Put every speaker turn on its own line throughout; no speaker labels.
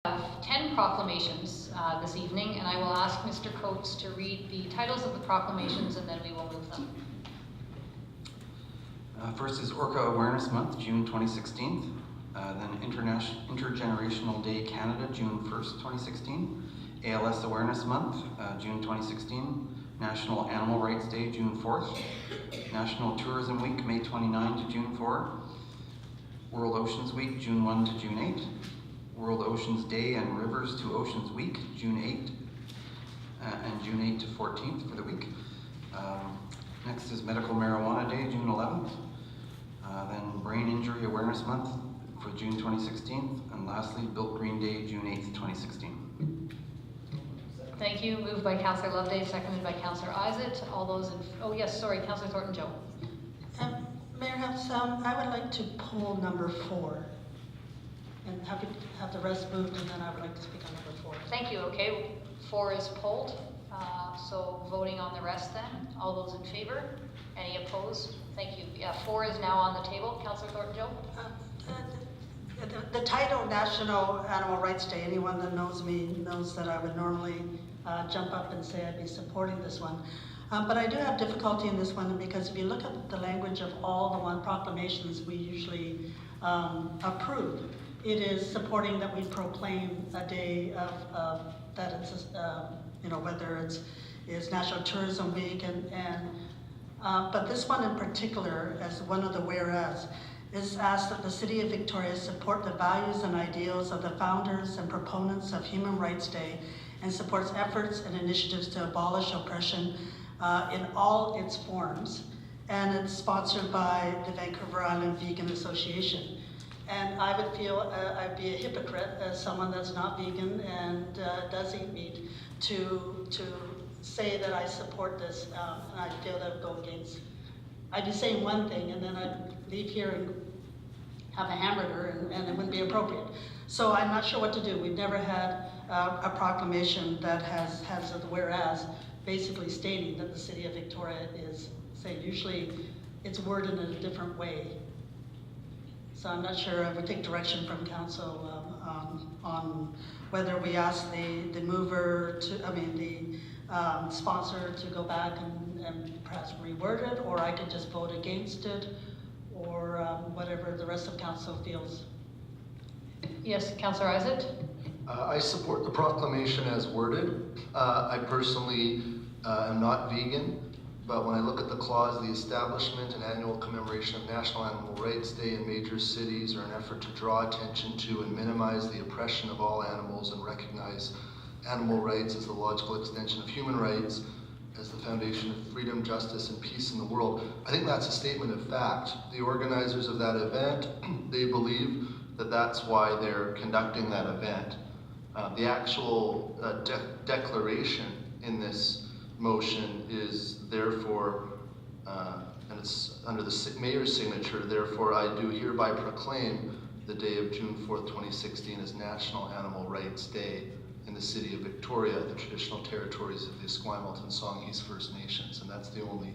have 10 proclamations this evening, and I will ask Mr. Coates to read the titles of the proclamations, and then we will move them.
First is Orca Awareness Month, June 2016. Then Intergenerational Day Canada, June 1st, 2016. ALS Awareness Month, June 2016. National Animal Rights Day, June 4th. National Tourism Week, May 29 to June 4. World Oceans Week, June 1 to June 8. World Oceans Day and Rivers to Oceans Week, June 8, and June 8 to 14th for the week. Next is Medical Marijuana Day, June 11th. Then Brain Injury Awareness Month for June 2016. And lastly, Built Green Day, June 8th, 2016.
Thank you. Moved by Councillor Loveday, seconded by Councillor Isett. All those in, oh yes, sorry, Councillor Thornton-Joe.
Mayor, I would like to pull number 4. And have the rest moved, and then I would like to speak on number 4.
Thank you. Okay, 4 is pulled. So voting on the rest then. All those in favor? Any opposed? Thank you. Yeah, 4 is now on the table. Councillor Thornton-Joe?
The title National Animal Rights Day, anyone that knows me knows that I would normally jump up and say I'd be supporting this one. But I do have difficulty in this one because if you look at the language of all the proclamations we usually approve, it is supporting that we proclaim a day of that it's whether it's National Tourism Week but this one in particular, as one of the whereas, is asked that the City of Victoria support the values and ideals of the founders and proponents of Human Rights Day and supports efforts and initiatives to abolish oppression in all its forms. And it's sponsored by the Vancouver Island Vegan Association. And I would feel I'd be a hypocrite as someone that's not vegan and does eat meat to say that I support this, and I feel that would go against. I'd be saying one thing and then I'd leave here and have a hamburger and it wouldn't be appropriate. So I'm not sure what to do. We've never had a proclamation that has a whereas basically stating that the City of Victoria is saying, usually it's worded in a different way. So I'm not sure. I would take direction from council on whether we ask the mover to, the sponsor to go back and perhaps reword it, or I could just vote against it, or whatever the rest of council feels.
Yes, Councillor Isett.
I support the proclamation as worded. I personally am not vegan. But when I look at the clause, the establishment and annual commemoration of National Animal Rights Day in major cities are an effort to draw attention to and minimize the oppression of all animals and recognize animal rights as the logical extension of human rights, as the foundation of freedom, justice, and peace in the world. I think that's a statement of fact. The organizers of that event, they believe that that's why they're conducting that event. The actual declaration in this motion is therefore, and it's under the mayor's signature, therefore I do hereby proclaim the day of June 4th, 2016 as National Animal Rights Day in the City of Victoria, the traditional territories of the Esquimalt and Songhees First Nations, and that's the only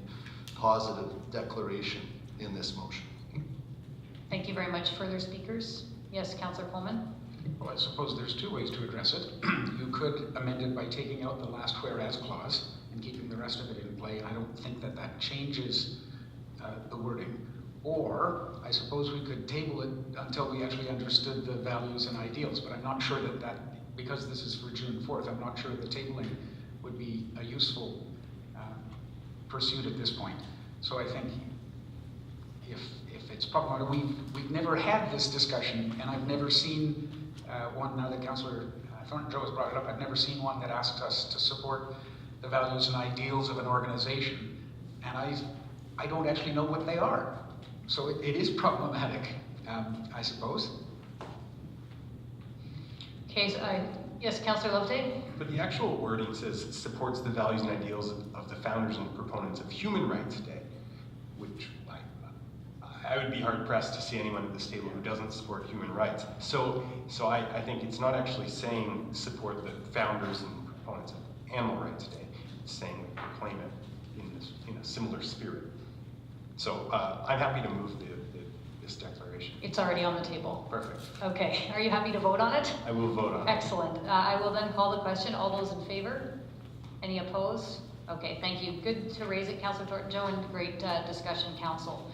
positive declaration in this motion.
Thank you very much. Further speakers? Yes, Councillor Pullman.
Well, I suppose there's 2 ways to address it. You could amend it by taking out the last whereas clause and keeping the rest of it in play. I don't think that changes the wording. Or I suppose we could table it until we actually understood the values and ideals, but I'm not sure that because this is for June 4th, I'm not sure the tabling would be a useful pursuit at this point. So I think if it's problematic, we've never had this discussion, and I've never seen one, now that Councillor Thornton-Joe has brought it up, I've never seen one that asks us to support the values and ideals of an organization, and I don't actually know what they are. So it is problematic, I suppose.
Okay, so yes, Councillor Loveday.
But the actual wording says it supports the values and ideals of the founders and proponents of Human Rights Day, which I would be hard pressed to see anyone at this table who doesn't support human rights. So I think it's not actually saying support the founders and proponents of Animal Rights Day. It's saying we proclaim it in a similar spirit. So I'm happy to move the this declaration.
It's already on the table.
Perfect.
Okay, are you happy to vote on it?
I will vote on it.
Excellent. I will then call the question. All those in favor? Any opposed? Okay, thank you. Good to raise it, Councilor Thornton-Joe, and great discussion, Council.